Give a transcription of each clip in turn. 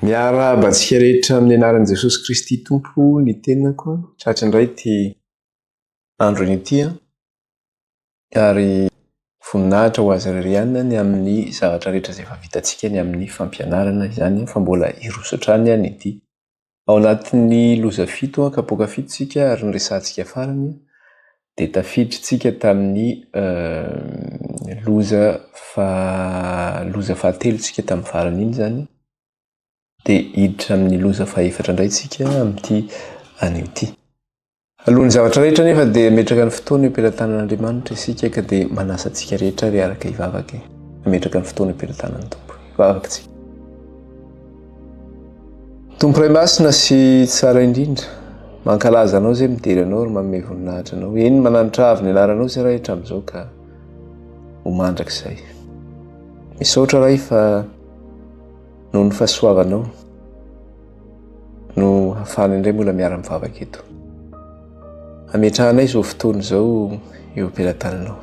Miarabantsika rehetra amin'ny anaran'i Jesosy Kristy Tompo ny tenako tratra indray ty andro an'ity ary voninahitra ho azy irery ny amin'ny zavatra rehetra izay efa vitantsika ny amin'ny fampianarana izany fa mbola hirosotra any ity. Ao anatin'ny loza fito kapoaka fito tsika ary niresantsika farany dia tafiditsika tamin'ny loza fahatelo tsika tamin'ny farany iny zany. Dia hiditra amin'ny loza fahaefatra indray tsika amin'ity anio ity. Alohan'ny zavatra rehetra nefa dia metraka ny fotoana eo am-pelantanan'Andriamanitra isika ka dia manasa antsika rehetra riaraka hivavaka. Metraka ny fotoana eo am-pelantanan'ny Tompo. Hivavaka tsika. Tompo Ray Masina sy tsara indrindra, mankalaza anao izay midery anao ary manome voninahitra anao. Eny mananitra avy ny anaranao izay raha hatramin'izao ka ho mandrakizay. Misaotra Ray fa noho ny fahasoavanao no hafana indray mbola miara-mivavaka eto. Ametrahanay izao fotoana izao eo am-pelantananao.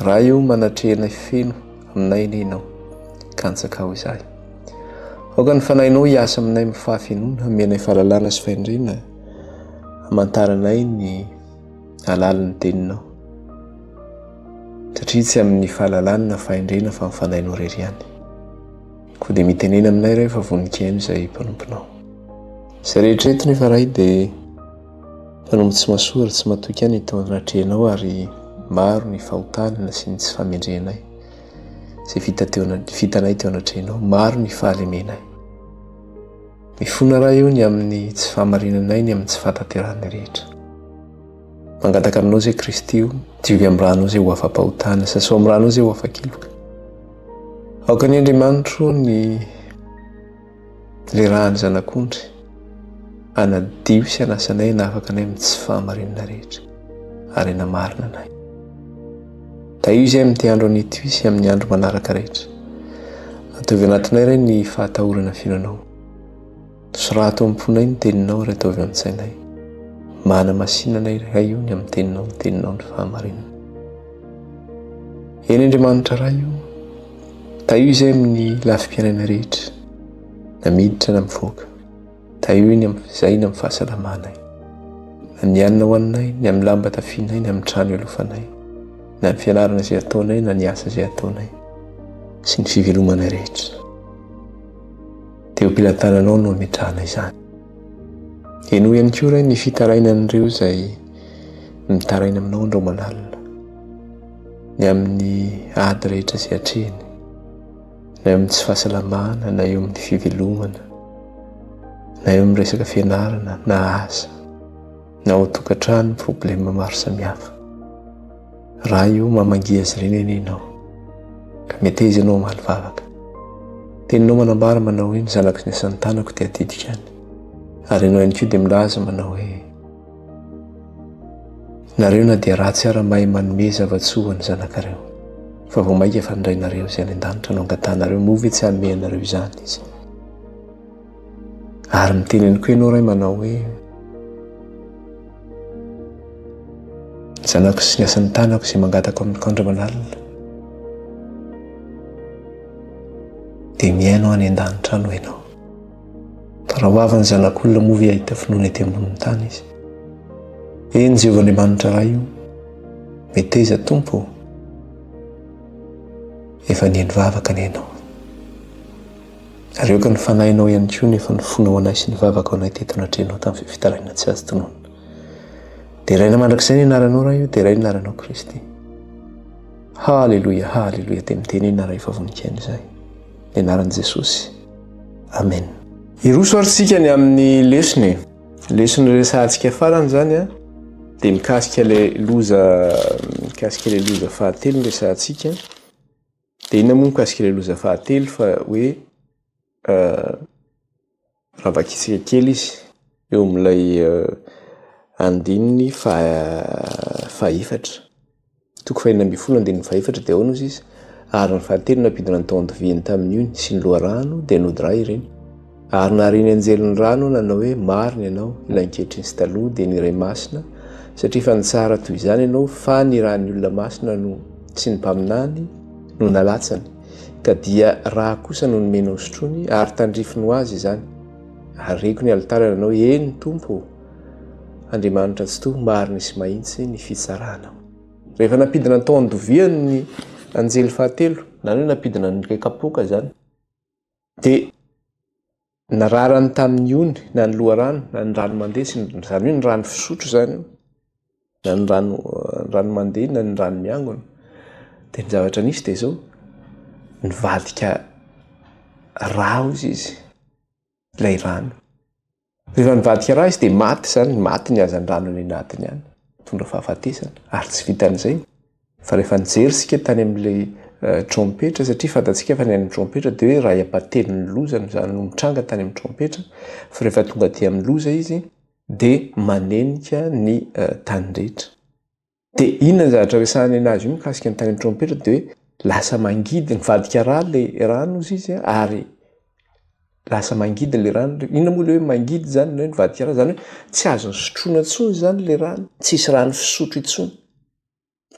Raha io manatrehana feno aminay enao ka nitsakao izahay. Aoka ny fanahinao hiasa aminay amin'ny fahafenoana, amenay fahalalana sy fahendrena, hamantaranay ny alalan'ny teninao. Satria tsy amin'ny fahalalana na fahendrena fa amin'ny fanahinao irery ihany. Koa dia mitenena aminay Ray fa voninkaino izay mpanomponao. Izay rehetra eto nefa Ray dia mpanompo tsy masoa ary tsy matoky ihany tao anatrehanao ary maro ny fahotanana sy ny tsy famendrenay. Izay vitanay teo anatrehanao, maro ny fahalemenay. Mifona Ray io ny amin'ny tsy fahamarinanay ny amin'ny tsy fahatanteranay rehetra. Mangataka aminao izay Kristy io, diovy amin'ny ranao izay ho afa-pahotana, sasao amin'ny ranao izay ho afa-kiloka. Aoka ny Andriamanitro ny lerahan'ny zanak'ondry anadio sy anasanay hanafaka anay amin'ny tsy fahamarinana rehetra ary hanamarina anay. Da io izay amin'ity andro an'ito sy amin'ny andro manaraka rehetra. Ataovy anatinay Ray ny fahatahorana fiainanao. Sorato amin'ny fonay ny teninao ary ataovy amin'ny sainay. Mana-masinanay Ray io ny amin'ny teninao ny fahamarinana. Eny Andriamanitra Ray io, da io izay amin'ny lafim-piainana rehetra, na miditra na mivoaka. Da io izay ny amin'ny fahasalamanay. Na ny hanina hoaninay, ny amin'ny lamba tafianay, ny amin'ny trano ialofanay, na ny fianarana izay ataonay, na ny asa izay ataonay, sy ny fivelomanay rehetra. Dia eo am-pelantananao no ametrahana izany. Eno ihany koa Ray ny fitaraina an'ireo izay mitaraina aminao andao manalina, ny amin'ny ady rehetra izay hatrehany, na eo amin'ny tsy fahasalamana, na eo amin'ny fivelomana, na eo amin'ny resaka fianarana, na asa, na ao an-tokantrano problema maro samihafa. Raha io mamangia azy ireny enenao, ka mety izy ianao omaly vavaka. Teninao manambara manao hoe ny zanako sy ny asan'ny tanako dia atidika any. Ary ianao ihany koa dia milaza manao hoe nareo na dia ratsy ary mahay manome zava-tsoa ny zanakareo, fa vao maika fandrainareo izay any an-danitra no angatanareo moa tsy hanome anareo izany izy. Ary miteneny koa ianao Ray manao hoe zanako sy ny asan'ny tanako izay mangatako amin'ny kandra manalina dia miaino any an-danitra any ianao. Raha hoavany zanak'olona moa ve ahita finoana ety ambonin'ny tany izy. Eny Jehovahandriamanitra Ray io, meteza Tompo, efa nihaino vavaka ny ianao. Ary eo ka ny fanahinao ihany koa nefa ny fonao anay sy ny vavaka anay teto anatrehanao tamin'ny fitaraina tsy azo tonoana. Dia Ray mandrakizay ny anaranao Ray io, dia Ray ny anaranao Kristy. Haleloia, haleloia, dia mitenena Ray fa voninkaino izay. Ny anaran'i Jesosy. Amen. Iroso ary tsika ny amin'ny lesony resantsika farany zany dia mikasika ilay loza fahatelo resantsika. Dia inona moa mikasika ilay loza fahatelo fa hoe raha vakitsika kely izy eo amin'ilay andininy fahaefatra. Toko faha-12 andininy fahaefatra dia ahoana izy. Ary ny fahatelo nampidina ny tao andoviany tamin'io sy ny loharano dia nody Ray ireny. Ary nahariany anjelon'ny rano nanao hoe marina ianao ilay ankehitriny sy taloha dia ny Ray Masina satria fa nitsara toy izany ianao fa ny rahan'ny olona masina no sy ny mpaminany no nalatsany ka dia raha kosa no nomenao sotrony ary tandrifino azy izany. Ary reko ny alitara anao eny tompo, Andriamanitra tsy to marina sy mahitsy ny fitsarana. Rehefa napidina tao andoviany ny anjely fahatelo, na hoe napidina ny kapoka zany, dia nararany tamin'ny ony na ny loharano na ny rano mandeha, zany hoe ny rano fisotro zany, na ny rano mandeha na ny rano miangona. Dia ny zavatra nisy dia zao, nivadika rà izy ilay rano. Rehefa nivadika rà izy dia maty zany, maty ny azan'ny rano any anatiny any, tondra fahafatesana. Ary tsy vitan'izay fa rehefa nijery sika tany amin'ilay trompetra, satria fantatsika fa ny amin'ny trompetra dia hoe ray-apatelo ny loza zany no mitranga tany amin'ny trompetra. Fa rehefa tonga aty amin'ny loza izy dia manenika ny tany rehetra. Dia inona ny zavatra resahany anazy io mikasika ny tany amin'ny trompetra dia hoe lasa mangidy, nivadika rà ilay rano izy ary lasa mangidy ilay rano. Inona moa ilay hoe mangidy zany na hoe nivadika rà, zany hoe tsy azony sotroina intsony zany ilay rano, tsisy rano fisotro intsony.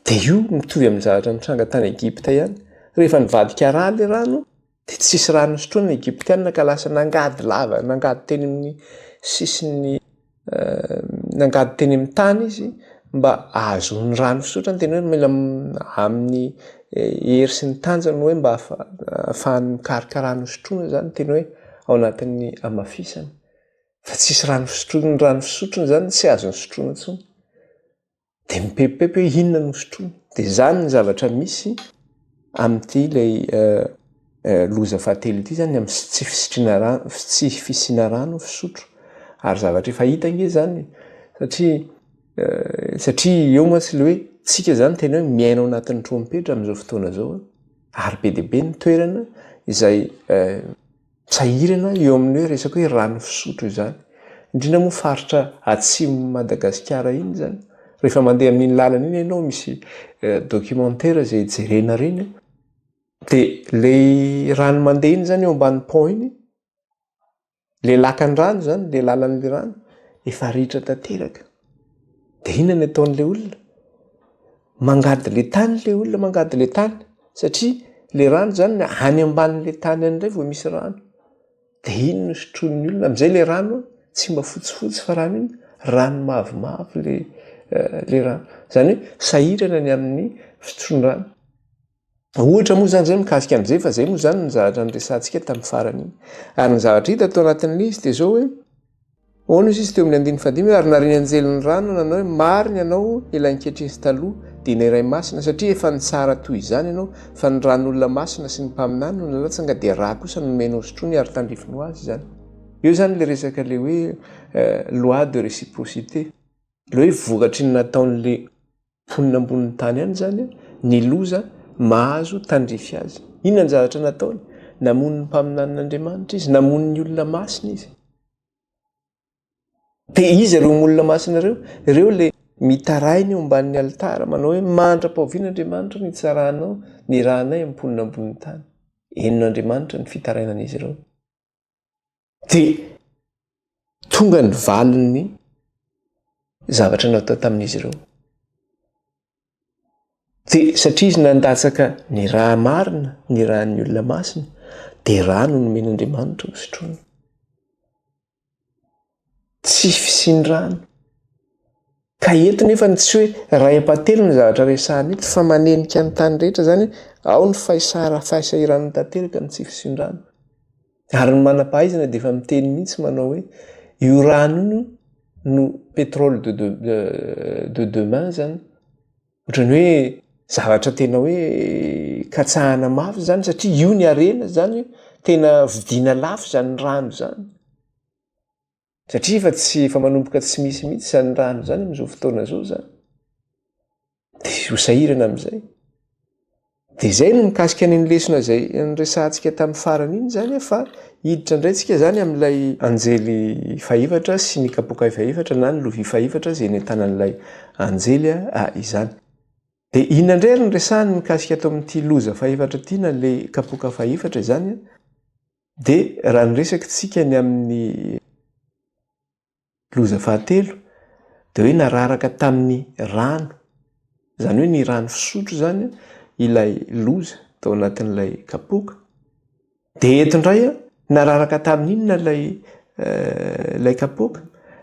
Dia io mitovy amin'ny zavatra nitranga tany Egypta ihany. Rehefa nivadika rà ilay rano dia tsisy rano sotroina ny Egyptianina ka lasa nangady lava, nangady teny amin'ny sisiny, nangady teny amin'ny tany izy mba ahazony rano fisotrany. Tena hoe mila amin'ny hery sy ny tanjana hoe mba ahafahany mikarika rano sotroina zany, tena hoe ao anatin'ny amafisany. Fa tsisy rano fisotroina, ny rano fisotrony zany tsy azony sotroina intsony. Dia mipepipepe hoe inona no sotroina. Dia zany ny zavatra misy amin'ity ilay loza fahatelo ity zany, amin'ny tsy fisiana rano fisotro. Ary zavatra efa hita nge zany, satria eo mantsy ilay hoe tsika zany tena hoe miaina ao anatin'ny trompetra amin'izao fotoana zao, ary be dia be ny toerana izay sahirana eo amin'ny hoe resaka hoe rano fisotro izany. Indrindra moa faritra atsimon'i Madagasikara iny zany, rehefa mandeha amin'iny lalana iny ianao, misy documentaire izay jerena reny, dia ilay rano mandeha iny zany eo ambany pont iny, ilay lakan'ny rano zany, ilay lalan'ilay rano efa ritra tanteraka. Dia inona ny ataon'ilay olona? Mangady ilay tany ilay olona, mangady ilay tany, satria ilay rano zany any ambanin'ilay tany any indray vao misy rano. Dia iny no sotroin'ny olona. Amin'izay ilay rano tsy mba fotsifotsy fa rano iny rano mavomavo ilay rano. Zany hoe sahirana ny amin'ny fisotroan-drano. Ohatra moa zany zay mikasika an'izay, fa zay moa zany ny zavatra niresantsika tamin'ny farany iny. Ary ny zavatra hita tao anatin'ilay izy dia zao hoe ahoana izy teo amin'ny 5 ary nareny anjelin'ny rano nanao hoe marina ianao ilay ankehitriny sy taloha dia iray masina, satria efa nitsara toy izany ianao fa ny ran'olona masina sy ny mpaminany no nalatsanga, dia raha kosa nomenao sotrony ary tandrifino azy zany. Eo zany ilay resaka ilay hoe loi de réciprocité, ilay hoe vokatry ny nataon'ilay mponina ambonin'ny tany any zany ny loza mahazo tandrify azy. Inona ny zavatra nataony? Namony ny mpaminan'Andriamanitra izy, namony ny olona masina izy. Dia izy ireo olona masina ireo ilay mitarainy eo ambanin'ny alitara manao hoe mandra-pahovin'Andriamanitra ny tsaranao ny ranay amponina ambonin'ny tany. Henon'Andriamanitra ny fitarainan'izy ireo. Dia tonga ny valin'ny zavatra natao tamin'izy ireo. Dia satria izy nandatsaka ny raha marina, ny rahan'ny olona masina, dia rano nomen'Andriamanitra ho sotroina. Tsy fisin-drano. Ka eto nefa tsy hoe ray-apatelo ny zavatra resahany eto, fa manenika ny tany rehetra zany, ao ny fahasahiran'ny tanteraka ny tsy fisin-drano. Ary ny manam-pahaizana dia efa miteny mihitsy manao hoe io rano io no pétrole de demain zany. Ohatrany hoe zavatra tena hoe katsahana mafy zany, satria io ny harena zany, tena vidiana lafo zany rano zany. Satria efa manomboka tsy misy mihitsy zany rano zany amin'izao fotoana zao zany. Dia ho sahirana amin'izay. Dia izay no mikasika ny lesona izay niresantsika tamin'ny farany iny zany, fa hiditra indray tsika zany amin'ilay anjely fahefatra sy ny kapoka fahefatra na ny lovia fahefatra izay nentanan'ilay anjely izany. Dia inona indray ary no resahany mikasika atao amin'ity loza fahefatra ity na ilay kapoka fahefatra izany, dia raha niresaka tsika ny amin'ny loza fahatelo dia hoe nararaka tamin'ny rano, zany hoe ny rano fisotro zany ilay loza tao anatin'ilay kapoka, dia eto indray a nararaka tamin'inona lay kapoaka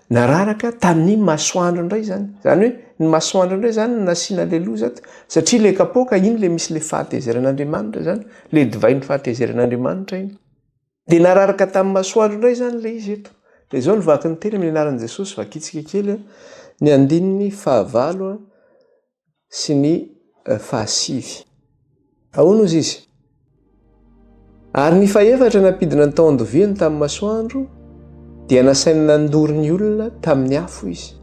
nararaka tamin'ny masoandro indray zany hoe ny masoandro indray zany nasiana le loza to satria le kapoaka iny le misy le fahatezeran'andriamanitra zany le divay ny fahatezeran'andriamanitra iny dia nararaka tamin'ny masoandro indray zany le izy eto dia zao nivaky ny teny amin'ny anaran'i Jesosy vakitsika kely ny 9 fahavalo sy ny 7 ahoana ozy izy ary ny faefatra napidina ny tao andoviany tamin'ny masoandro dia nasaina nandory ny olona tamin'ny afo izy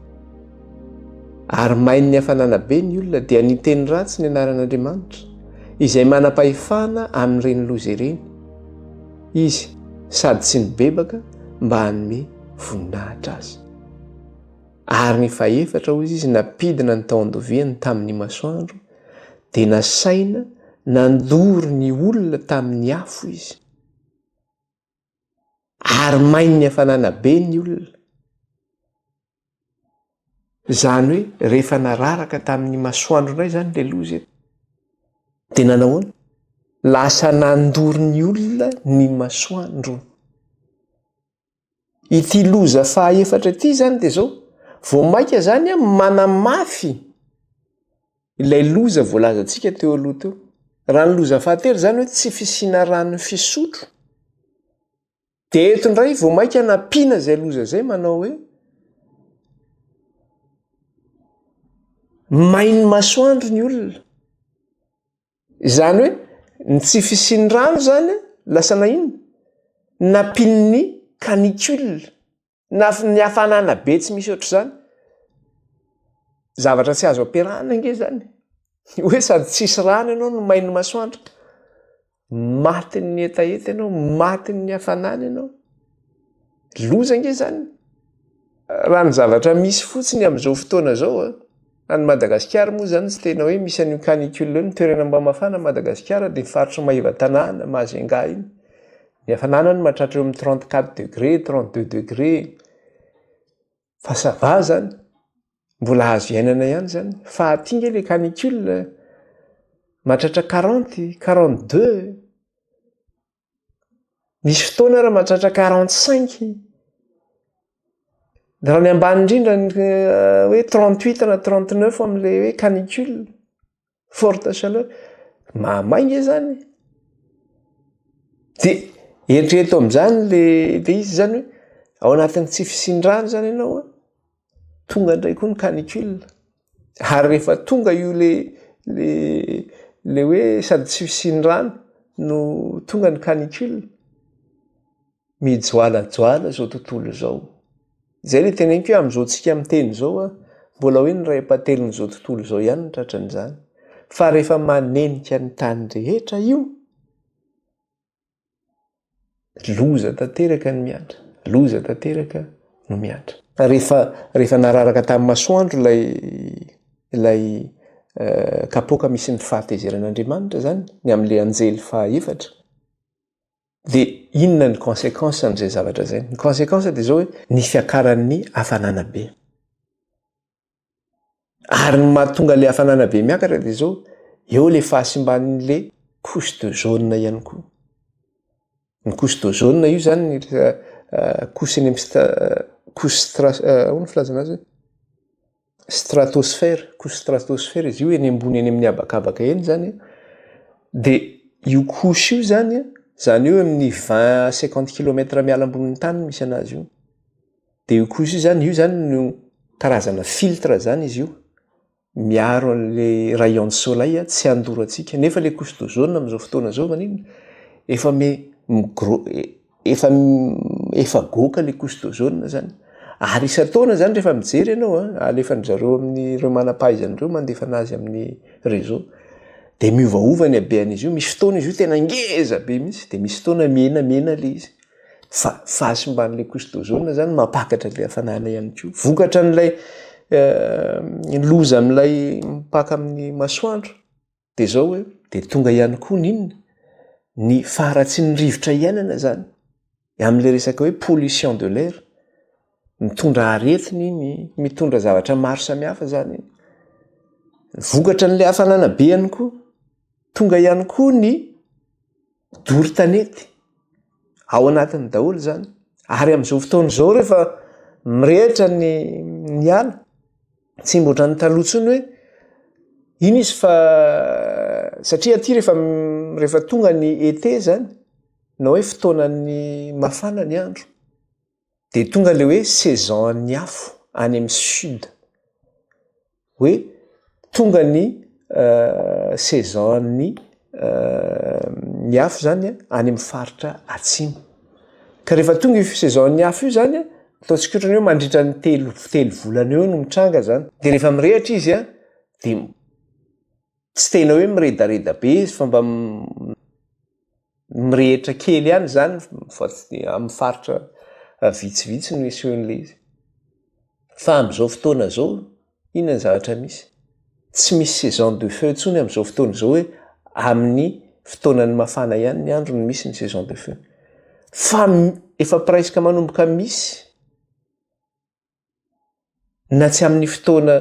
ary mainy ny hafanana be ny olona dia niteny ratsy ny anaran'Andriamanitra izay manam-pahefana amin'ireny loza ireny izy sady tsy nibebaka mba hanome voninahitra azy ary ny faefatra hozy izy napidina ny tao andoviany tamin'ny masoandro dia nasaina nandory ny olona tamin'ny afo izy ary mainy ny hafanana be ny olona zany hoe rehefa nararaka tamin'ny masoandro indray zany le loza eto dia nanahoana lasa nandory ny olona ny masoandro ity loza fahaefatra ity zany dia zao vao maika zany a manamafy ilay loza voalazantsika teo aloha teo raha ny loza fahatelo zany hoe tsy fisiana rano fisotro dia eto indray vao maika nampiana zay loza zay manao hoe mainy masoandro ny olona zany hoe ny tsy fisiany rano zany lasa na inona nampin'ny canicule ny hafanana be tsy misy oatra zany zavatra tsy azo ampiarahana nge zany hoe sady tsisy rano ianao no mainy masoandro matin'ny etaeta ianao matin'ny hafanana ianao loza nge zany raha ny zavatra misy fotsiny amin'izao fotoana zao any Madagasikara moa zany tsy tena hoe misy an'io canicule io ny toerana mba mafana Madagasikara dia nifaritry mahiva tanàna Mahajinga iny ny hafanana no mahatratra eo amin'ny 34 degré 32 degré fa sava zany mbola azo iainana ihany zany fa aty nge le canicule mahatratra 40 42 misy fotoana raha mahatratra 45 raha ny ambany indrindra hoe 38 na 39 amin'le hoe canicule forte chaleur mahamay nge zany dia eritrereto amin'izany le izy zany hoe ao anatin'ny tsy fisian-drano zany ianao tonga indray koa ny canicule ary rehefa tonga io le hoe sady tsy fisian-drano no tonga ny canicule mijoalajoala zao tontolo zao zay le teneniko hoe amin'izao tsika miteny zao mbola hoe ny ray apatelin'izao tontolo zao ihany nytratran'izany fa rehefa manenika ny tany rehetra io loza tanteraka ny miatra loza tanteraka no miatra rehefa nararaka tamin'ny masoandro ilay kapoaka misy ny fahatezeran'Andriamanitra zany ny amin'le anjely fahaefatra dia inona ny conséquence n'izay zavatra zay ny conséquence dia zao hoe ny fiakaran'ny hafanana be ary ny mahatonga le hafanana be miakatra dia zao eo le fahasimban'le couche de jaune ihany koa ny couche de jaune io zany ny couche ny hono filazana azy stratosphère couche stratosphère izy io eny ambony eny amin'ny habakabaka eny zany dia io couche io zany eo amin'ny 20-50 kilometra miala ambonin'ny tany misy anazy io dia io couche io zany no karazana filtre zany izy io miaro an'le rayon de soleil tsy handoro antsika nefa le couche de jaune amin'izao fotoana zao manino efa goka le couche de jaune zany ary isan-taona zany rehefa mijery ianao alefan'zareo amin'ireo manam-pahaizan'ireo mandefa anazy amin'ny réseau dia miovaova ny habean'izy io misy fotoana izy io tena ngeza be mihitsy dia misy fotoana menamena le izy fa fahasimban'le couche de jaune zany mampakatra le hafanana ihany koa vokatra n'ilay loza amin'ilay mipaka amin'ny masoandro dia zao hoe dia tonga ihany koa ninona ny faratsy ny rivotra iainana zany amin'le resaka hoe pollution de l'air mitondra aretina iny mitondra zavatra maro samihafa zany vokatra n'le hafanana be ihany koa tonga ihany koa ny doro tanety ao anatiny daholo zany. Ary amin'izao fotoana izao rehefa mirehitra ny ala, tsy mbotra ny talotsony hoe iny izy fa satria aty rehefa tonga ny été zany na hoe fotoanan'ny mafana ny andro de tonga le hoe saison ny afo any amin'ny sud, hoe tonga ny saison ny afo zany any amin'ny faritra atsimo. Ka rehefa tonga io saison ny afo io zany ataontsika ohatrany hoe mandritra ny telo volana eo no mitranga zany. De rehefa mirehitra izy de tsy tena hoe miredareda be izy fa mba mirehitra kely ihany zany fa amin'ny faritra vitsivitsy no esehoan'le izy. Fa amin'izao fotoana zao inona ny zavatra misy? Tsy misy saison de feu intsony amin'izao fotoana zao hoe amin'ny fotoanan'ny mafana ihany ny andro no misy ny saison de feu. Fa efa presque manomboka misy na tsy amin'ny fotoana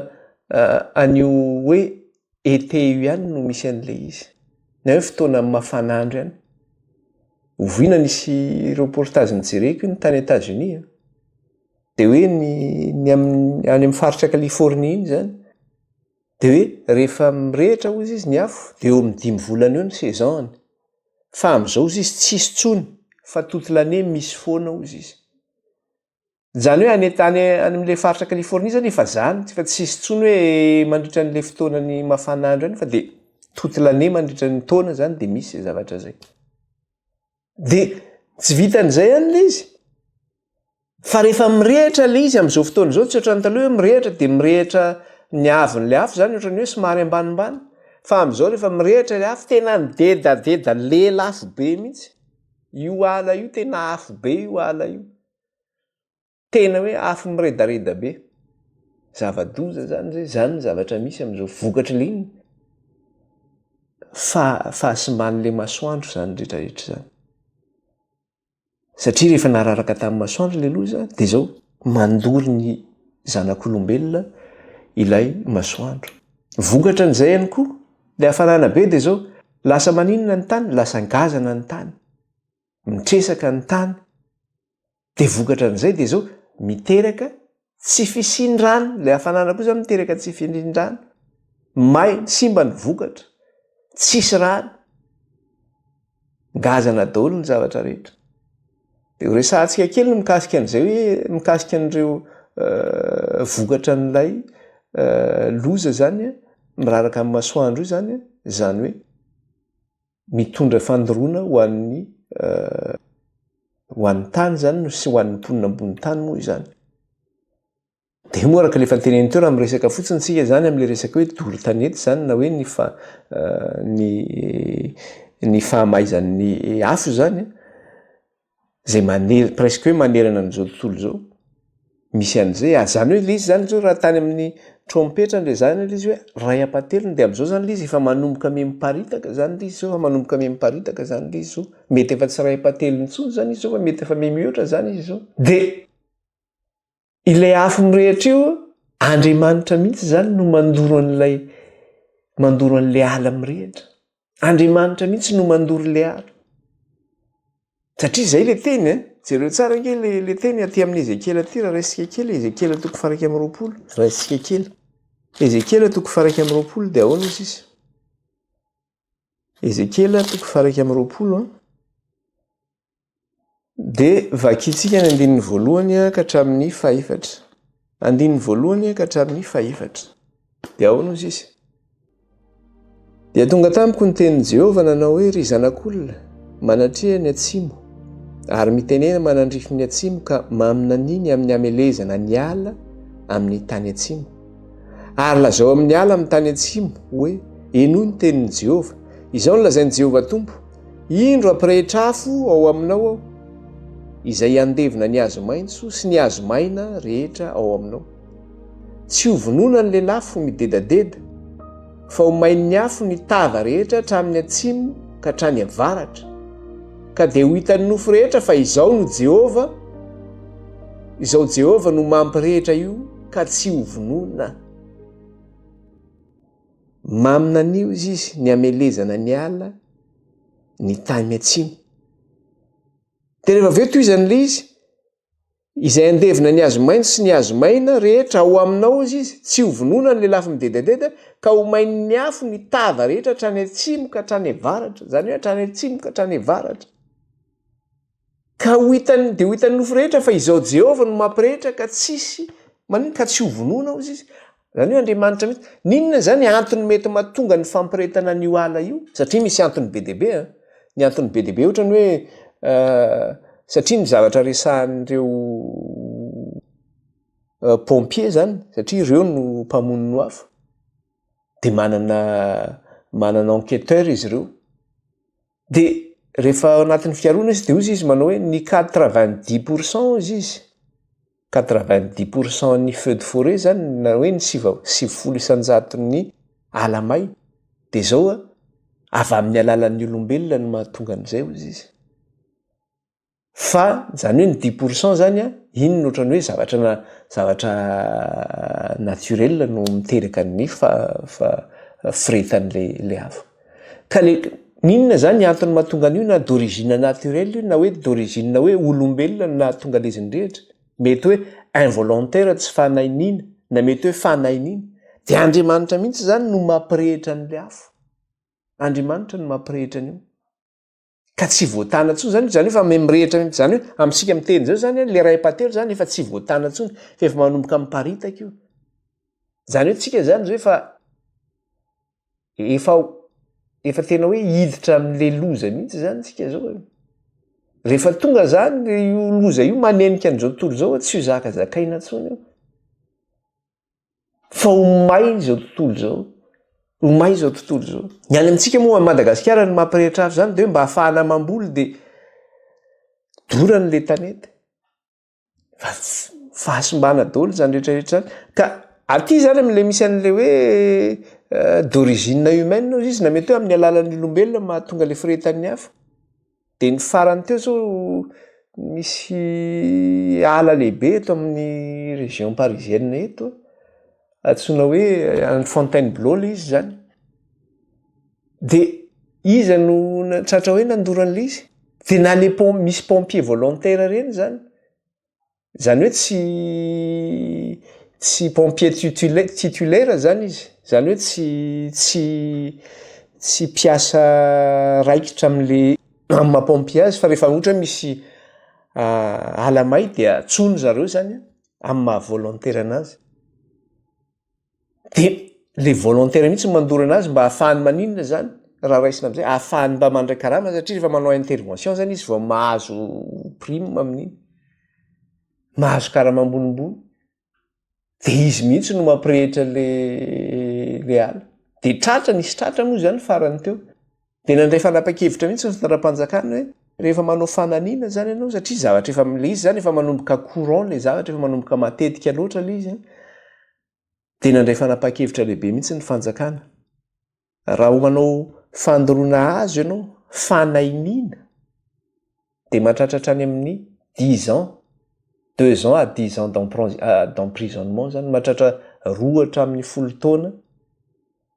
an'io hoe été io ihany no misy an'le izy, na hoe fotoana mafana andro ihany. Oviana nisy reportage nijereko ny tany États-Unis de hoe any amin'ny faritra Californie iny zany de hoe rehefa mirehitra hozy izy ny afo de eo amin'ny 5 volana eo ny saison-ny. Fa amin'izao izy tsisy tsony fa toute l'année misy foana hozy izy. Zany hoe any amin'le faritra Californie zany efa zany fa tsisy tsony hoe mandritra an'le fotoanany mafana andro any fa de toute l'année mandritra ny taona zany de misy zavatra zay. De tsy vitan'izay ihany le izy. Fa rehefa mirehitra le izy amin'izao fotoana izao tsy ohatran'ny taloha hoe mirehitra de mirehitra ny avon'le afo zany ohatran'ny hoe somary ambanimbany. Fa amin'izao rehefa mirehitra le afo tena midedadeda lela afo be mihitsy. Io ala io tena afo be io ala io. Tena hoe afo miredareda be. Zava-doza zany ny zavatra misy amin'izao vokatra le iny. Fahasimbann'le masoandro zany rehetrarehetra zany. Satria rehefa nararaka tamin'ny masoandro le loza de zao mandory ny zanak'olombelona ilay masoandro. Vokatra n'izay ihany koa le hafanana be de zao lasa maninona ny tany, lasa ngazana ny tany, mitresaka ny tany. De vokatra n'izay de zao miteraka tsy fisian-drano, le hafanana koa zany miteraka tsy fisian-drano, may simba ny vokatra, tsisy rano, ngazana daholo ny zavatra rehetra. De resahantsika kely no mikasika an'izay hoe mikasika an'ireo vokatra n'ilay loza zany miraraka amin'ny masoandro io zany hoe mitondra fandoroana ho an'ny tany zany sy ho an'ny mponina ambony tany moa izany. De moraka le fantenen'ny teo raha miresaka fotsiny tsika zany amin'le resaka hoe doro tanety zany na hoe ny fahamaizan'ny afo zany zay presque hoe manerana an'izao tontolo zao. Misy an'izay zany hoe le izy zany zao raha tany amin'ny trompetra le zany le izy hoe ray apateliny de amin'izao zany le izy efa manomboka miparitaka zany le izy zao manomboka miparitaka zany le izy zao. Mety efa tsy ray apateliny intsony zany izy zao fa mety efa mihoatra zany izy zao. De ilay afo mirehitra io Andriamanitra mihitsy zany no mandoro an'ilay ala mirehitra. Andriamanitra mihitsy no mandoro le ala. Satria zay le teny jereo tsara nge le teny aty amin'ny Ezekiel aty raha raisika kely Ezekiel toko 120. Raisika kely. Ezekiel toko 120 de ahoana izy izy? Ezekiel toko 120 de vakitsika ny andinin'ny voalohany ka hatramin'ny fahaefatra. Andinin'ny voalohany ka hatramin'ny fahaefatra. De ahoana izy izy? Dia tonga tamiko ny tenin'i Jehovah nanao hoe ry zanak'olona manatria ny atsimo ary mitenena manandrify ny atsimo ka maminaniny amin'ny amelezana ny ala amin'ny tany atsimo. Ary lazao amin'ny ala amin'ny tany atsimo hoe enoy ny tenin'i Jehovah. Izao no lazain'i Jehovah Tompo. Indro ampirehitra afo ao aminao aho, izay andevina ny hazo maitso sy ny hazo maina rehetra ao aminao. Tsy ho vonona ny lelafo midedadeda, fa ho main'ny afo ny tava rehetra hatramin'ny atsimo ka hatrany avaratra. Ka dia ho hitan'ny nofo rehetra fa izao no Jehovah, izao Jehovah no mampirehitra io ka tsy ho vonona. Maminan'io izy ny amelezana ny ala ny tany atsimo. dia rehefa aveo toizan'le izy izay andevina ny azo maina sy ny azo maina rehetra ao aminao izy izy tsy hovonona ny le lafy midedadeda ka ho main'ny afo ny tava rehetra hatrany atsimoka hatrany avaratra zany hoe hatrany atsimoka hatrany avaratra ka dia ho hitan'ny nofo rehetra fa izao Jehova no mampirehetra ka tsisy manino ka tsy hovonona izy izy zany hoe Andriamanitra mihitsy ninona zany antony mety mahatonga ny fampiretana n'io ala io satria misy antony be deaibe ny antony be deaibe ohatra ny hoe satria ny zavatra resahan'ireo pompier zany satria ireo no mpamono no afo dia manana enquêteur izy ireo dia rehefa ao anatin'ny fiarona izy dia ozy izy manao hoe ny 90% izy izy 90% ny feu de forêt zany na hoe ny 700 ny alamay dia zao avy amin'ny alalan'ny olombelona no mahatonga an'izay ozy izy fa zany hoe ny 10% zany iny no ohatrany hoe zavatra naturel no miteraka ny firetan'le afo ka ninona zany antony mahatonga an'io na d'origine naturelle io na hoe d'origine hoe olombelona na tonga leziny rehetra mety hoe involontaire tsy fanainina na mety hoe fanainina dia Andriamanitra mihitsy zany no mampirehitra n'le afo Andriamanitra no mampirehitra an'io ka tsy voatana ntsony zany zany hoe fa mirehitra mihitsy zany hoe amintsika miteny zao zany le ray patelo zany efa tsy voatana ntsony fa efa manomboka miparitaka io zany hoe tsika zany zao efa tena hoe hiditra amin'le loza mihitsy zany tsika zao rehefa tonga zany io loza io manenika an'izao tontolo zao tsy ho zakazakaina ntsony io fa homay zao tontolo zao homay zao tontolo zao ny any amintsika moa Madagasikara ny mampirehitra afo zany dia hoe mba hahafahana mamboly dia doran'le tanety fahasimbana daholo zany rehetrarehetra zany ka aty zany amin'le misy an'le hoe d'origine humaine izy na mety hoe amin'ny alalan'ny olombelona mahatonga le firetan'ny afo dia ny farany teo zao misy ala lehibe eto amin'ny région parisienne eto antsoina hoe any Fontainebleau le izy zany dia iza no tratra hoe nandoran'le izy dia na le misy pompier volontaire reny zany hoe tsy pompier titulaire zany izy zany hoe tsy mpiasa raikitra amin'ny maha-pompier fa rehefa ohatra misy alamay dia atsono zareo zany amin'ny maha volontaire anazy dia le volontaire mihitsy mandoro anazy mba hahafahany maninona zany raha raisina amin'izay ahafahany mba mandray karama satria rehefa manao intervention zany izy vao mahazo prime amin'iny mahazo karama ambonimbony dia izy mihitsy no mampirehitra le ala dia tratra nisy tratra moa zany farany teo dia nandray fanapa-kevitra mihitsy ny fitondram-panjakana hoe rehefa manao fananiana zany ianao satria zavatra efa le izy zany efa manomboka courant le zavatra efa manomboka matetika loatra le izy dia nandray fanapa-kevitra lehibe mihitsy ny fanjakana raha ho manao fandoroana azo ianao fanainiana dia mahatratratra any amin'ny 10 ans 2 ans à 10 ans d'emprisonnement zany mahatratra 2 hatramin'ny 10 taona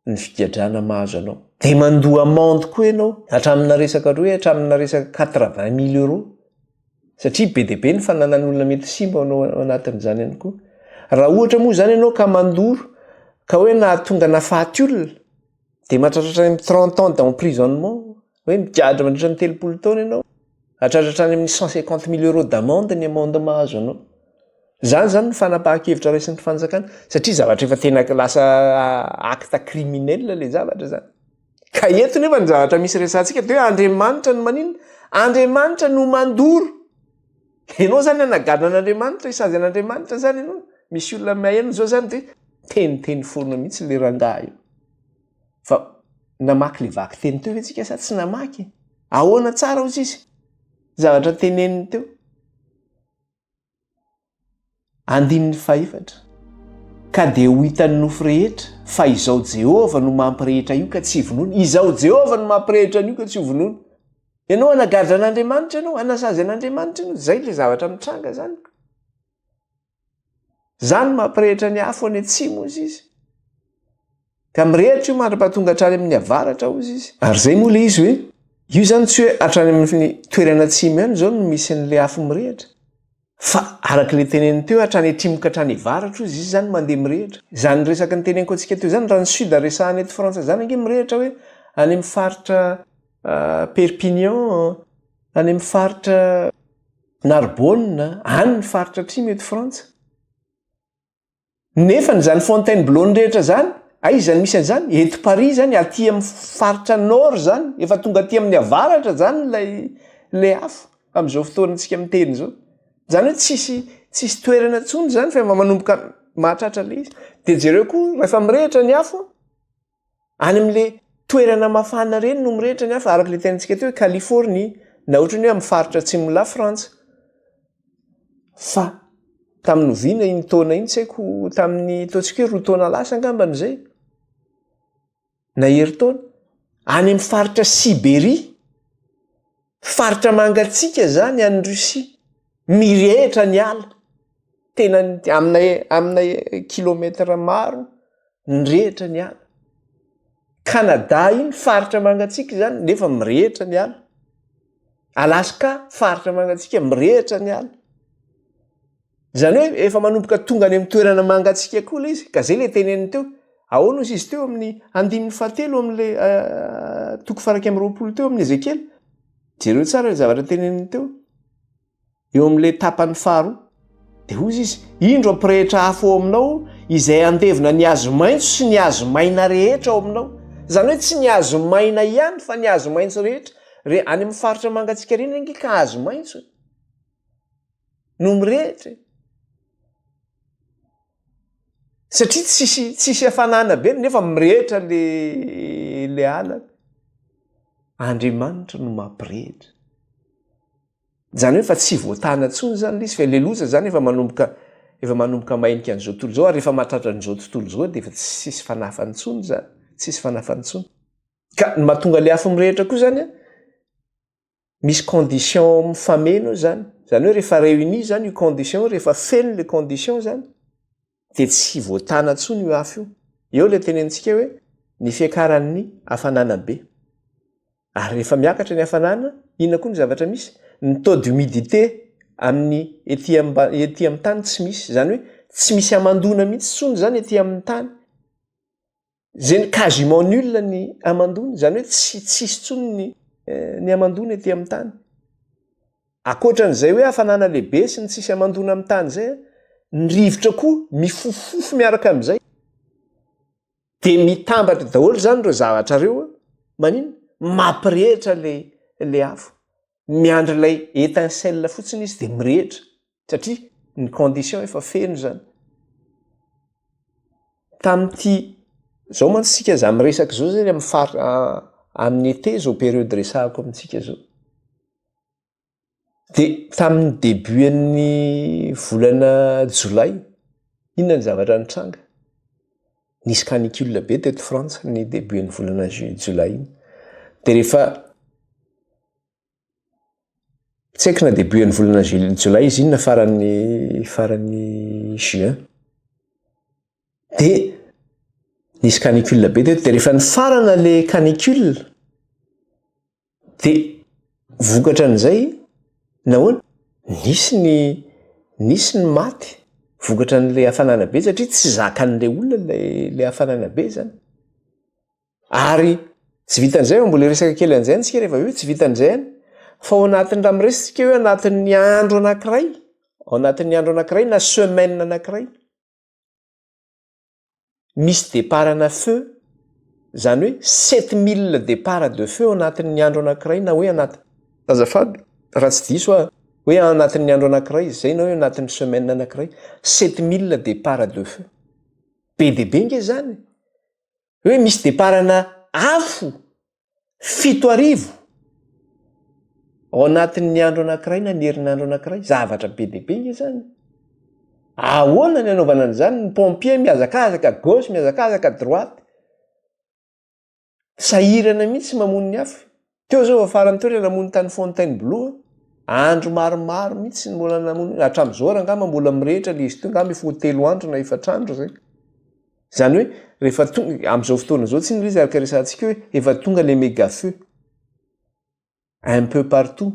ny figadrana mahazo anao dia mandoa amende koa ianao hatramina resaka hoe hatramina resaka 80,000 euros satria be dia be ny fananan'olona mety simba anao anatin'izany ihany koa raha ohatra moa zany ianao ka mandoro ka hoe nahatonga nafaty olona dia mahatratratra ny 30 ans d'emprisonnement hoe migadra mandritra ny 30 taona ianao hatratratra any amin'ny 150,000 euros d'amende ny amende mahazo anao zany ny fanapahan-kevitra raisin'ny fanjakana satria zavatra efa tena lasa acte criminel le zavatra zany ka eto nefa ny zavatra misy resantsika dia hoe Andriamanitra no maninona Andriamanitra no mandoro ianao zany anagadana an'Andriamanitra isazy an'Andriamanitra zany ianao misy olona maheno zao zany dia teniteny foana mihitsy le rangaha io fa namaky le vaky teny teo ve tsika sa tsy namaky ahoana tsara ozy izy zavatra teneniny teo andininy fahefatra ka dia ho hitan'ny nofo rehetra fa izao Jehova no mampirehitra io ka tsy vonoina izao Jehova no mampirehitra an'io ka tsy vonoina ianao anagadra an'Andriamanitra ianao anasazy an'Andriamanitra ianao zay le zavatra mitranga zany mampirehitra ny afo any atsimo ozy izy ka mirehitra io mandra-pahatonga hatrany amin'ny avaratra ozy izy ary zay moa le izy hoe io zany tsy hoe hatrany amin'ny toerana atsimo ihany zao no misy an'le afo mirehitra fa arak'le teneny teo hatrany atrimoka hatrany ivaratra izy zany mandeha mirehitra. Zany resaka ny teneniko antsika teo zany raha ny sud resahany eto Frantsa zany ange mirehitra hoe any amin'ny faritra Perpignan, any amin'ny faritra Narbonne, any ny faritra atrimo eto Frantsa. Nefa n'izany Fontainebleau rehetra zany, izany misy an'izany eto Paris zany aty amin'ny faritra nord zany, efa tonga aty amin'ny avaratra zany lay afo amin'izao fotoanantsika miteny zao. Zany hoe tsisy toerana tsony zany fa efa manomboka mahatratra le izy. De jereo koa rehefa mirehitra ny afo any amin'le toerana mafana reny no mirehitra ny afo arak'le tenantsika teo hoe Californie na ohatrany hoe amin'ny faritra atsimo la Frantsa. Fa tamin'ny oviana iny taona iny tsy haiko tamin'ny ataontsika hoe 2 taona lasa angambany zay na herintaona any amin'ny faritra Sibérie, faritra mangatsika zany any Russie, mirehitra ny ala tena amina kilometра maro nirehitra ny ala. Canada iny faritra mangatsika zany nefa mirehitra ny ala. Alaska faritra mangatsika mirehitra ny ala. Zany hoe efa manomboka tonga any amin'ny toerana mangatsika koa le izy ka zay le teneny teo. Ahoana ozy izy teo amin'ny 9 amin'le 2:20 teo amin'ny Ezekiel. Jereo tsara ny zavatra teneny teo. Eo amin'le tapany faharoa de hozy izy indro ampirehitra afo ao aminao izay andevina ny hazo maitso sy ny hazo maina rehetra ao aminao. Zany hoe tsy ny hazo maina ihany fa ny hazo maitso rehetra any amin'ny faritra mangatsika reny ange ka hazo maitso no mirehitra. Satria tsisy hafanana be nefa mirehitra le ala. Andriamanitra no mampirehitra. Zany hoe fa tsy voatana tsony zany le izy fa le loza zany efa manomboka mainika an'izao tontolo zao ary efa mahatratra an'izao tontolo zao de efa tsisy fanafany tsony zany, tsisy fanafany tsony. Ka ny mahatonga le afo mirehitra koa zany misy condition mifameno zany. Zany hoe rehefa réuni zany io condition, rehefa feno le condition zany de tsy voatana tsony io afo io. Eo le tenentsika hoe ny fiakaran'ny hafanana be. Ary rehefa miakatra ny hafanana, inona koa ny zavatra misy? Ny taux d'humidité amin'ny ety amin'ny tany tsy misy. Zany hoe tsy misy amandona mihitsy tsony zany ety amin'ny tany. Zany quasiment nul ny amandona. Zany hoe tsy tsisy tsony ny amandona ety amin'ny tany. Akoatran'izay hoe hafanana lehibe sy ny tsisy amandona amin'ny tany zay, ny rivotra koa mifofofo miaraka amin'izay. De mitambatra daholo zany ireo zavatra reo manino? Mampirehitra le afo. Miandry ilay étincelle fotsiny izy de mirehitra satria ny condition efa feno zany. Tamin'ity zao mantsika za miresaka zao zany amin'ny été zao période resahako amintsika zao. De tamin'ny début-n'ny volana Jolay, inona ny zavatra nitranga? Nisy canicule be teto Frantsa ny début-n'ny volana Jolay. De rehefa tsy haiko na début-n'ny volana Jolay izy inona farany juin. De nisy canicule be teto de rehefa nifarana le canicule de vokatra an'izay nahoana? Nisy ny maty vokatra an'le hafanana be satria tsy zakan'le olona le hafanana be zany. Ary tsy vitan'izay mbola resaka kely an'izay antsika rehefa hoe tsy vitan'izay fa ao anatin'ny raha miresitsika hoe anatin'ny andro anankiray na semaine anankiray misy départana feu, zany hoe 7000 départ de feu anatin'ny andro anankiray na hoe azafady raha tsy diso hoe anatin'ny andro anankiray zay na hoe anatin'ny semaine anankiray 7000 départ de feu. Be de be nge zany. Hoe misy départana afo 7,000 ao anatin'ny andro anankiray na ny herinandro anankiray. Zavatra be de be nge zany. Ahoana ny anaovana an'izany? Ny pompier miazakazaka gauche, miazakazaka droite. Sahirana mihitsy mamono ny afo. Teo zao afarany teo namono tany Fontainebleau. Andro maromaro mihitsy ny mbola namono. Hatramin'izao angamba mbola mirehitra le izy teo angamba efa 3 andro na 4 andro zay. Zany hoe rehefa tonga amin'izao fotoana izao tsy ny izy araka resantsika hoe efa tonga le méga feu. un peu partout.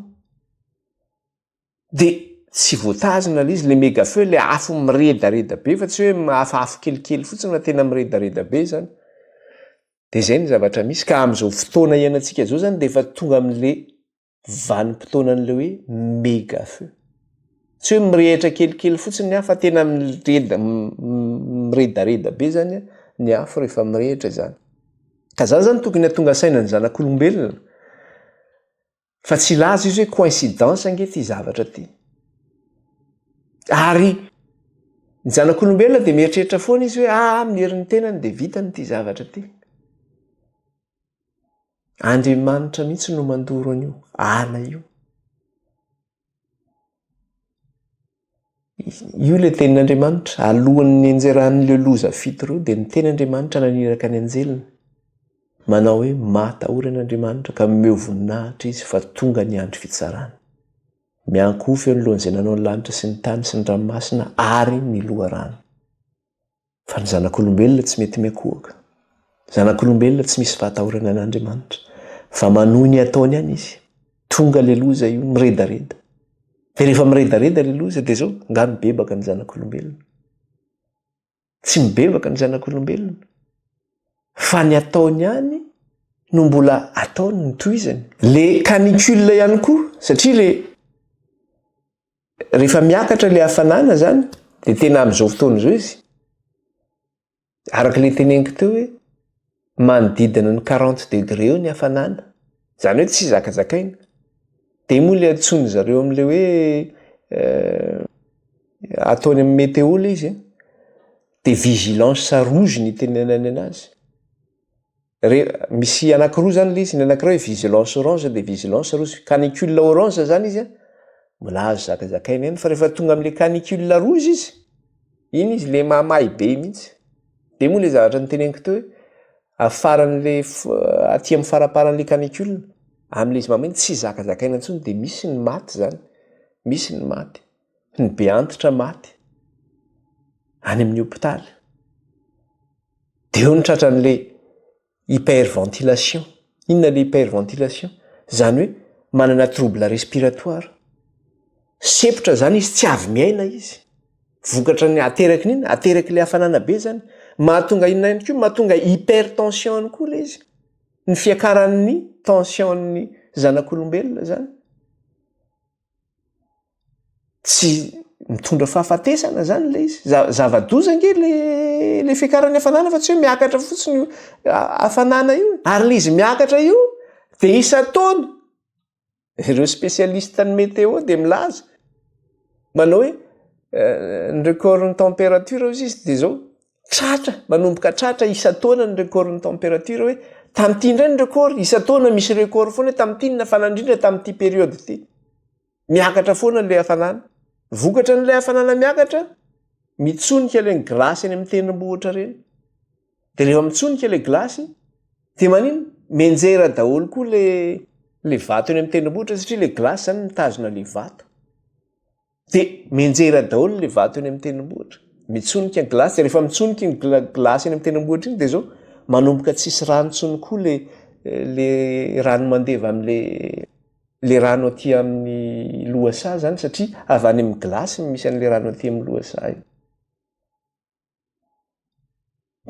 De tsy voatazana le izy le méga feu le afo miredareda be fa tsy hoe afafo kelikely fotsiny na tena miredareda be zany. De zay ny zavatra misy ka am'izao fotoana iainantsika zao zany de efa tonga amin'le vanim-potoana an'le hoe méga feu. Tsy hoe mirehitra kelikely fotsiny ny afo fa tena miredareda be zany ny afo rehefa mirehitra zany. Ka zany zany tokony hatonga saina ny zanak'olombelona. Fa tsy laza izy hoe coïncidence ange ty zavatra ty. Ary ny zanak'olombelona de mieritreritra foana izy hoe amin'ny herin'ny tenany de vitany ty zavatra ty. Andriamanitra mihitsy no mandoro an'io ala io. Io le tenin'Andriamanitra alohan'ny anjeran'le loza fito reo de ny tenin'Andriamanitra naniraka ny anjeliny. Manao hoe matahoran'Andriamanitra ka meo voninahitra izy fa tonga ny andro fitsarana. Miankofo eo alohan'izay nanao ny lanitra sy ny tany sy ny ranomasina ary ny loharano. Fa ny zanak'olombelona tsy mety miakohaka. Zanak'olombelona tsy misy fahatahorana an'Andriamanitra. Fa manohy ny ataony ihany izy. Tonga le loza io miredareda. De rehefa miredareda le loza de zao nga mibebaka ny zanak'olombelona. Tsy mibebaka ny zanak'olombelona. Fa ny ataony ihany no mbola ataony ny tohizany. Le canicule ihany koa satria le rehefa miakatra le hafanana zany de tena am'izao fotoana zao izy. Araka le teneniko teo hoe manodidina ny 40 degré eo ny hafanana. Zany hoe tsy zakazakaina. De moa le atsony zareo am'le hoe ataony amin'ny météo le izy. De vigilance rouge ny tenenany anazy. Misy anankiroa zany le izy, ny anankiray vigilance orange de vigilance rouge. Canicule orange zany izy mbola azo zakazakaina eny fa rehefa tonga amin'le canicule rouge izy, iny izy le mamay be mihitsy. De moa le zavatra nyteneniko teo hoe afaran'le aty amin'ny faraparan'le canicule, amin'le izy mamay tsy zakazakaina intsony de misy ny maty zany. Misy ny maty. Ny be antitra maty. Any amin'ny hôpitaly. De eo ny tratran'le hyperventilation. Inona le hyperventilation? Zany hoe manana trouble respiratoire. Sepotra zany izy tsy avy miaina izy. Vokatra ny ateraky n'iny, ateraky le hafanana be zany. Mahatonga inona ihany koa, mahatonga hypertension ihany koa le izy. Ny fiakaran'ny tension'ny zanak'olombelona zany. Tsy mitondra fahafatesana zany le izy. Zava-doza ange le fiakaran'ny hafanana fa tsy hoe miakatra fotsiny hafanana io. Ary le izy miakatra io de isa-taona. Ireo spécialiste ny météo de milaza. Manao hoe ny record ny température izy de zao. Tratra, manomboka tratra isa-taona ny record ny température hoe tam'ty indray ny record, isa-taona misy record foana tam'ty ny hafanandrindra tam'ty période ty. Miakatra foana le hafanana. Vokatra n'le hafanana miakatra, mitsonika le glasy any amin'ny tendrombohitra reny. De rehefa mitsonika le glasy, de manino? Menjera daholo koa le vato any amin'ny tendrombohitra satria le glasy zany mitazona le vato. De menjera daholo le vato any amin'ny tendrombohitra. Mitsonika glasy, de rehefa mitsonika ny glasy any amin'ny tendrombohitra iny de zao manomboka tsisy rano tsony koa le rano mandeva am'le rano aty amin'ny lohasa zany satria avy any amin'ny glasy misy an'le rano aty amin'ny lohasa io.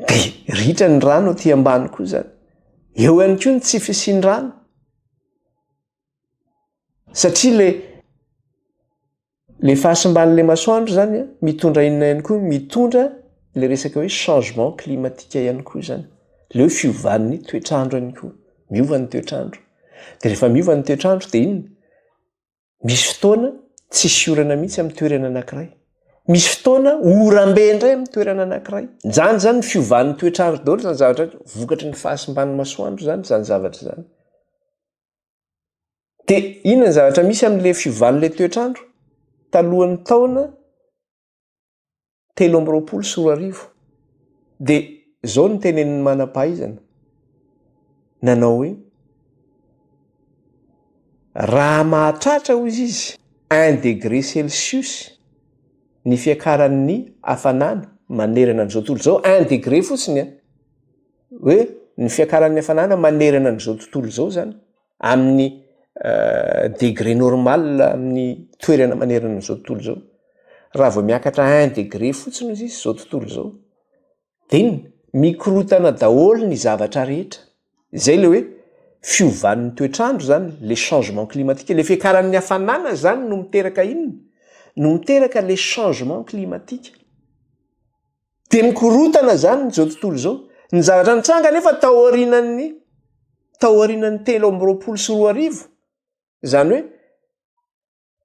De ritra ny rano aty ambany koa zany. Eo ihany koa ny tsy fisiany rano. Satria le fahasimban'le masoandro zany mitondra inona ihany koa, mitondra le resaka hoe changement climatique ihany koa zany. Le hoe fiovan'ny toetrandro ihany koa. Miova ny toetrandro. De rehefa miova ny toetrandro de inona? Misy fotoana tsisy orana mihitsy amin'ny toerana anankiray. Misy fotoana oram-be indray amin'ny toerana anankiray. Zany fiovan'ny toetrandro daholo zany zavatra vokatry ny fahasimban'ny masoandro zany zavatra zany. De inona ny zavatra misy amin'le fiovan'le toetrandro? Talohan'ny taona 320. De zao ny tenenin'ny manam-pahaizana. Nanao hoe raha mahatratra hozy izy 1 degré Celsius ny fiakaran'ny hafanana manerana an'izao tontolo zao 1 degré fotsiny hoe ny fiakaran'ny hafanana manerana an'izao tontolo zao zany amin'ny degré normal amin'ny toerana manerana zao tontolo zao. Raha vao miakatra 1 degré fotsiny izy zao tontolo zao, dia mikorotana daholo ny zavatra rehetra. Zay le hoe fiovan'ny toetrandro zany, le changement climatique, le fiakaran'ny hafanana zany no miteraka inona? No miteraka le changement climatique. Dia mikorotana zany zao tontolo zao. Ny zavatra nitranga nefa taorian'ny 3 zany hoe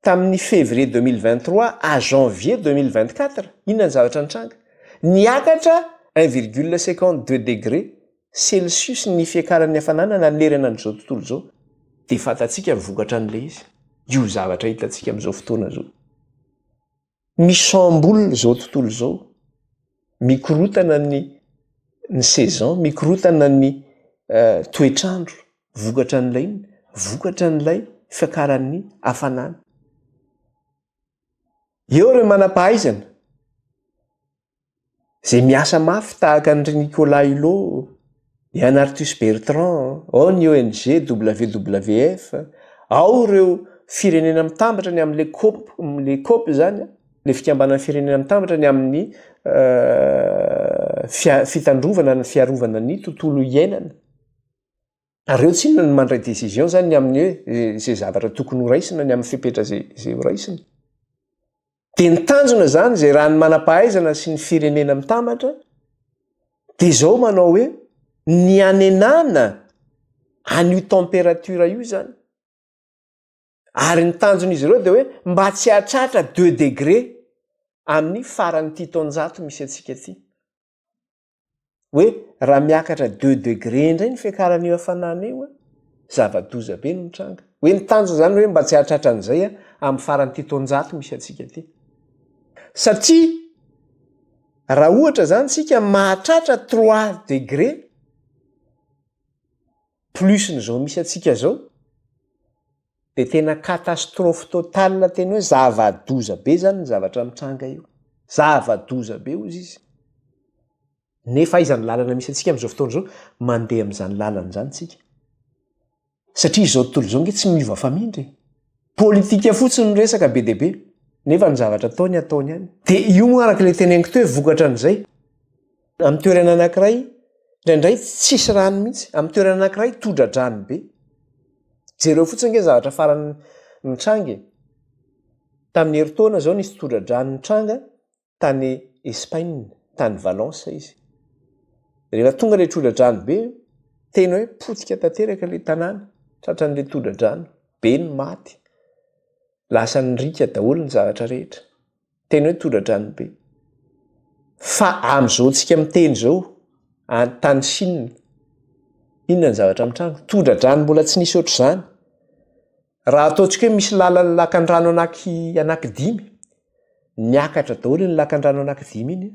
tamin'ny février 2023 à janvier 2024, inona ny zavatra nitranga? Niakatra 1,52 degré Celsius ny fiakaran'ny hafanana nanerana an'izao tontolo zao. Dia fantatsika mivokatra an'le izy. Io zavatra hitantsika amin'izao fotoana zao. Misamboly zao tontolo zao. Mikorotana ny saison, mikorotana ny toetrandro, vokatra an'ilay fiakaran'ny hafanana. Eo ireo manam-pahaizana zay miasa mafy tahaka ny Nicolas Hulot, Yann Arthus Bertrand, ao ny ONG WWF, ao ireo firenena mitambatra ny amin'le COP zany, le fikambanan'ny firenena mitambatra ny amin'ny fitandrovana ny fiarovana ny tontolo iainana. Ireo tsy inona ny mandray décision zany ny amin'ny hoe zay zavatra tokony ho raisina ny amin'ny fipetra zay ho raisina. Dia ny tanjona zany zay raha ny manam-pahaizana sy ny firenena mitambatra, dia izao manao hoe ny anenana an'io température io zany. Ary ny tanjon'izy ireo dia hoe mba tsy hahatratra 2 degré amin'ny faran'ity taonjato misy atsika ity. Hoe raha miakatra 2 degré indray ny fiakaran'io hafanana io, zava-doza be no mitranga. Hoe ny tanjona zany hoe mba tsy hahatratra an'izay amin'ny faran'ity taonjato misy atsika ity. Satria raha ohatra zany sika mahatratra 3 degré plus n'izao misy atsika zao, dia tena catastrophe totale, tena hoe zava-doza be zany ny zavatra mitranga io. Zava-doza be ozy izy. Nefa aizany lalana misy atsika amin'izao fotoana zao, mandeha amin'izany lalana zany tsika. Satria izao tontolo izao nge tsy miova famindry. Politika fotsiny no resaka be dia be, nefa ny zavatra ataony ihany. Dia io moa araka le teneniko teo vokatra an'izay. Amin'ny toerana anankiray, indraindray tsisy rano mihitsy, amin'ny toerana anankiray tondra-drano be. Jereo fotsiny nge zavatra farany nitranga. Tamin'ny herintaona zao nisy tondra-drano nitranga tany Espagne, tany Valence izy. Rehefa tonga le tondra-drano be, tena hoe potika tanteraka le tanàna, tratran'le tondra-drano be ny maty. Lasa nyrika daholo ny zavatra rehetra. Tena hoe tondra-drano be. Fa amin'izao tsika miteny zao, tany Chine, inona ny zavatra mitranga? Tondra-drano mbola tsy nisy ohatr'izany. Raha ataontsika hoe misy lalan'ny lakan-drano anaky 5, niakatra daholo ny lakan-drano anaky 5 iny.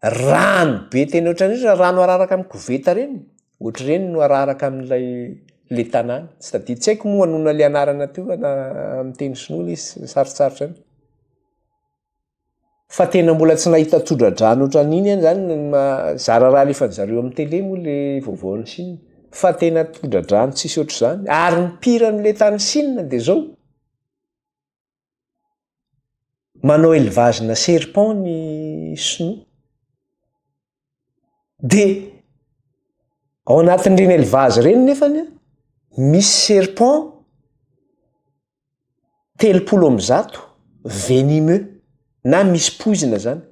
Rano be tena ohatran'izay, raha rano araraka amin'ny koveta reny, ohatr'ireny no araraka amin'ilay tanàna. Tsy tadidi, tsy haiko moa anona le anarana teo amin'ny teny sinoa izy sarotsarotra any. Fa tena mbola tsy nahita tondra-drano ohatran'iny zany zara raha alefan'ny zareo amin'ny tele moa le vaovaon'ny Chine. Fa tena tondra-drano tsisy ohatr'izany. Ary ny pire amin'ilay tany Chine dia zao. Manao élevage na serpent ny Sinoa. Dia ao anatin'ireny élevage ireny nefany misy serpent 300 venimeux, na misy poizina zany.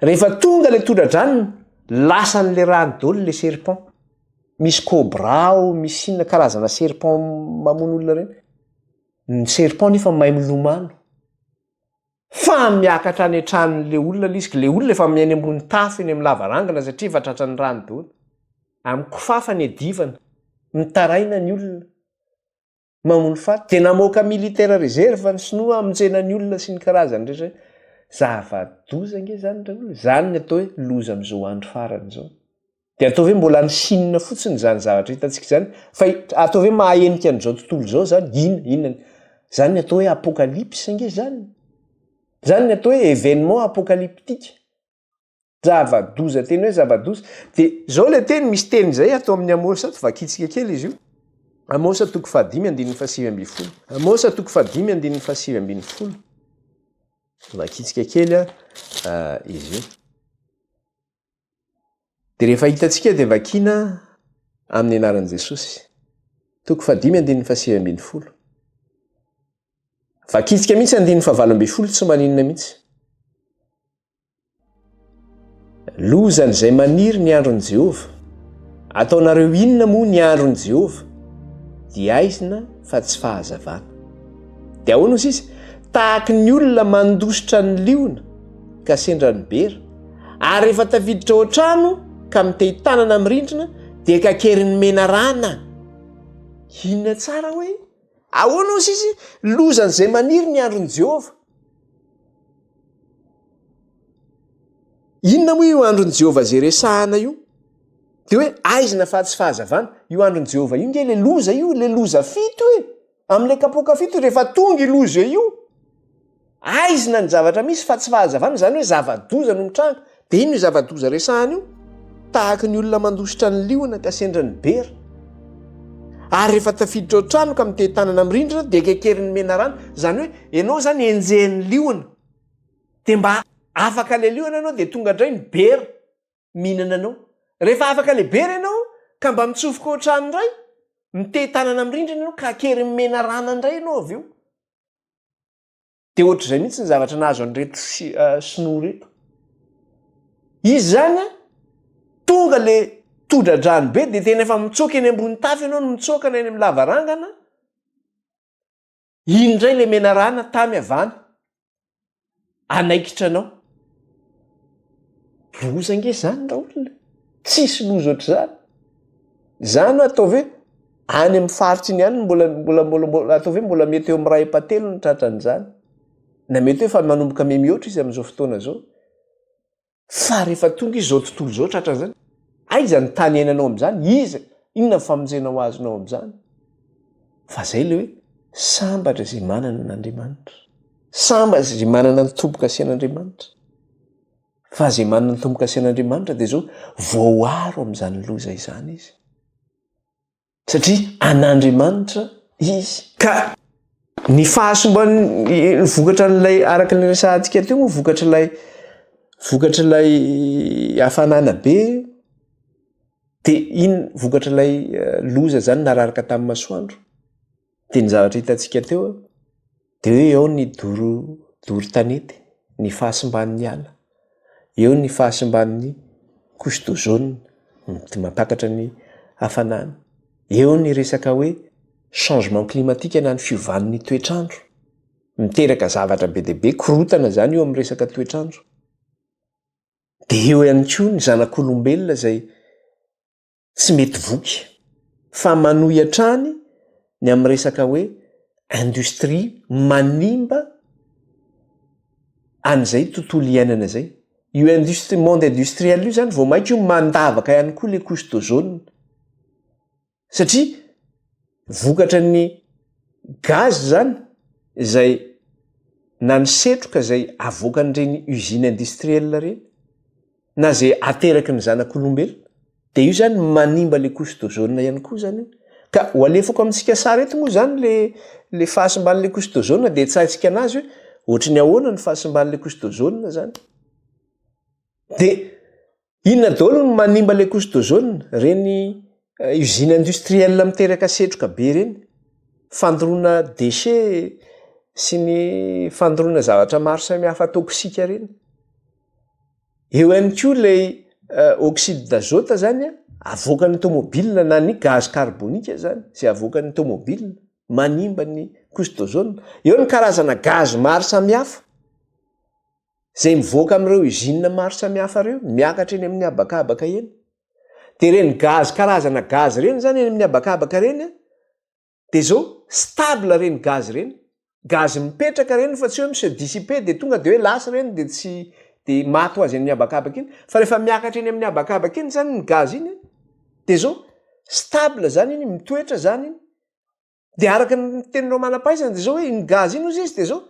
Rehefa tonga le tondra-drano, lasan'le rano daholo le serpent. Misy cobra ao, misy inona karazana serpent mamono olona ireny. Ny serpent nefa mahay milomano. Fa miakatra any an-tranon'le olona le izy, le olona efa miainy ambony tafo eny amin'ny lavarangana satria efa tratran'ny rano daholo. Amin'ny kifafa ny adivana, mitaraina ny olona. Mamono faty. Dia namoaka militaire réserve ny Sinoa hamonjena ny olona sy ny karazany rehetra. Zava-doza nge zany daholo. Zany ny atao hoe loza amin'izao andro farany zao. Dia atao hoe mbola ny Chine fotsiny zany zavatra hitantsika zany, fa atao hoe mahahenika an'izao tontolo zao zany, inona. Zany ny atao hoe apocalypse nge zany. Zany ny atao hoe événement apocalyptique. Zava-doza, tena hoe zava-doza. Dia zao le teny misy teny zay atao amin'ny amory sato vakitsika kely izy io. Amosa toko fahadimy andininy fasivy ambin'ny folo. Amosa toko fahadimy andininy fasivy ambin'ny folo. Vakitsika kely izy io. Dia rehefa hitantsika dia vakiana amin'ny anaran'i Jesosy. Toko fahadimy andininy fasivy ambin'ny folo. Vakitsika mihitsy andininy fahavalo ambin'ny folo tsy maninona mihitsy. Lozany izay maniry ny andron'i Jehova. Ataonareo inona moa ny andron'i Jehova? Dia aizina fa tsy fahazavana. Dia ahoana izy? Tahaka ny olona mandositra ny liona ka sendra ny bera, ary rehefa tafiditra ao trano ka mitety tanana amin'ny rindrina dia kakeriny mena rana. Inona tsara hoe? Ahoana izy? Lozany izay maniry ny andron'i Jehova. Inona moa io andron'i Jehova izay resahana io? Dia hoe aizina fa tsy fahazavana. Io andron'i Jehova io nge le loza io, le loza fito e. Amin'ilay kapoaka fito rehefa tonga i loza io. Aizina ny zavatra misy fa tsy fahazavana, izany hoe zava-doza no mitranga. Dia ino io zava-doza resahana io? Tahaka ny olona mandositra ny liona ka sendra ny bera. Ary rehefa tafiditra ao trano ka mitety tanana amin'ny rindrina dia kekeriny mena rano. Izany hoe ianao zany enjehin'ny liona. Dia mba afaka le liona ianao dia tonga indray ny bera mihinana anao. Rehefa afaka le bera ianao ka mba mitsofoka ao trano indray, mitety tanana amin'ny rindrina ianao ka kekeriny mena rano indray ianao avy eo. Dia ohatr'izay mihitsy ny zavatra nahazo an'ireto sinoa reto. Izy zany tonga le todra-drano be dia tena efa mitsoka eny ambony tafo ianao no mitsoka na eny amin'ny lavarangana. Iny indray le mena rana tamy avana. Anaikitra anao. Loza nge zany raha olona. Tsisy loza ohatr'izany. Zany atao hoe any amin'ny faritra iny ihany mbola atao hoe mbola mety eo amin'ny ray patelo ny tratran'izany. Na mety hoe fa manomboka mihoatra izy amin'izao fotoana izao. Fa rehefa tonga izao tontolo izao tratran'izany, aiza ny tany iainanao amin'izany? Iza? Inona ny famonjenao azonao amin'izany? Fa izay le hoe sambatra izay manana n'Andriamanitra. Sambatra izay manana ny tomboka asian'Andriamanitra. Fa izay manana ny tomboka asian'Andriamanitra dia izao voaaro amin'izany loza izany izy. Satria an'Andriamanitra izy. Ka ny fahasomban'ny vokatra n'ilay araka ny resahantsika teo moa vokatra ilay hafanana be dia iny vokatra ilay loza zany nararaka tamin'ny masoandro. Dia ny zavatra hitantsika teo dia hoe eo ny doro tanety, ny fahasimban'ny ala. Eo ny fahasimban'ny couche d'ozone mampiakatra ny hafanana. Eo ny resaka hoe changement climatique na ny fiovan'ny toetrandro. Miteraka zavatra be dia be, korotana zany eo amin'ny resaka toetrandro. Dia eo ihany koa ny zanak'olombelona izay tsy mety voky fa manohy hatrany ny amin'ny resaka hoe industrie manimba an'izay tontolo iainana izay. Io monde industriel io zany vao mainka io mandavaka ihany koa le couche d'ozone. Satria vokatra ny gaz zany izay na ny setroka izay avoakan'ireny usine industrielle ireny na izay ateraky ny zanak'olombelona dia io zany manimba le couche d'ozone ihany koa zany. Ka ho alefako amintsika sara eto moa zany le fahasimban'le couche d'ozone dia tsaintsika anazy hoe ohatry ny ahoana ny fahasimban'le couche d'ozone zany. Dia inona daholo no manimba le couche d'ozone? Reny usine industrielle miteraka setroka be reny, fandoroana déchets sy ny fandoroana zavatra maro samihafa toksika reny. Eo ihany koa ilay oxyde d'azote zany avoakan'ny tômôbilina na ny gaz carbonika zany izay avoakan'ny tômôbilina manimba ny couche d'ozone. Eo ny karazana gaz maro samihafa izay mivoaka amin'ireo usine maro samihafa ireo miakatra eny amin'ny habakabaka eny. Dia reny karazana gaz reny zany eny amin'ny habakabaka reny dia izao stable reny gaz reny. Gaz mipetraka reny fa tsy hoe se dissiper dia tonga dia hoe lasa reny dia tsy dia maty ho azy eny amin'ny habakabaka iny. Fa rehefa miakatra eny amin'ny habakabaka iny zany ny gaz iny dia izao stable zany iny, mitoetra zany iny. Dia araka ny teninao manam-pahaizana dia izao hoe iny gaz iny ozy izy dia izao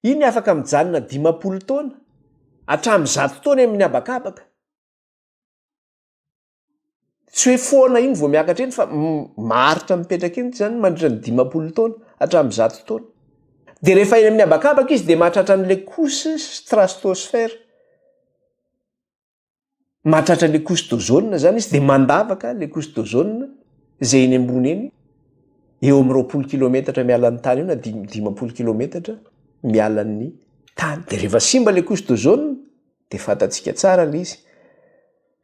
iny afaka mijanona 50 taona hatramin'ny 100 taona amin'ny habakabaka. tsy hoe foana iny vao miakatra eny fa maritra mipetraka iny zany mandritra ny 50 taona hatramin'ny 100 taona. De rehefa eny amin'ny habakabaka izy de mahatratra an'le couche stratosphère. Mahatratra le couche d'ozone zany izy de mandavaka le couche d'ozone zay eny ambony eny eo amin'ny 20 kilometatra miala ny tany eo na 50 kilometatra miala ny tany. De rehefa simba le couche d'ozone de fatatsika tsara le izy.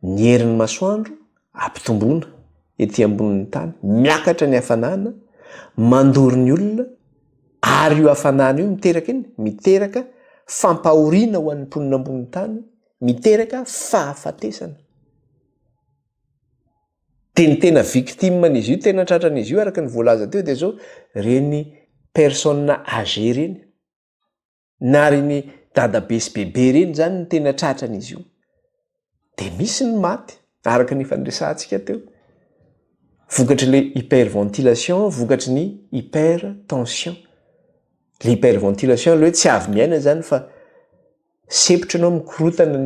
Ny herin'ny masoandro ampitomboina ety ambonin'ny tany, miakatra ny hafanana, mandory ny olona, ary io hafanana io miteraka iny, miteraka fampahoriana ho an'ny mponina ambonin'ny tany, miteraka fahafatesana. De ny tena victime an'izy io, tena tratran'izy io araka ny voalaza teo de zao reny personne âgée reny, na reny dadabe sy bebe reny zany ny tena tratran'izy io. De misy ny maty araka ny fandresantsika teo. Vokatry le hyperventilation, vokatry ny hypertension. Le hyperventilation le hoe tsy avy miaina zany fa sepitra anao mikorotana